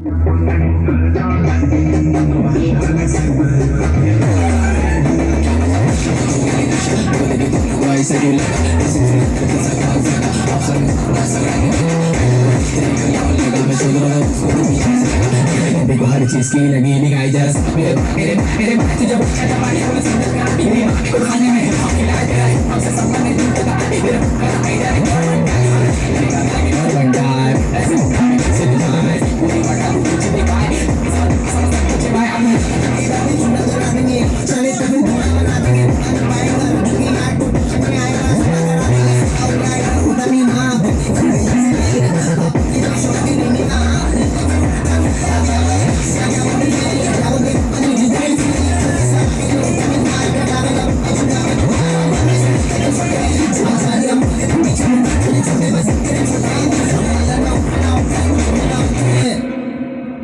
देखो हर चीज की लगी निगाह जरा मेरे बच्चे जब पानी बोले समझ में आती है को खाने में खिलाया गया है हमसे सम्मान नहीं जुटता मेरा आइडिया है भंडार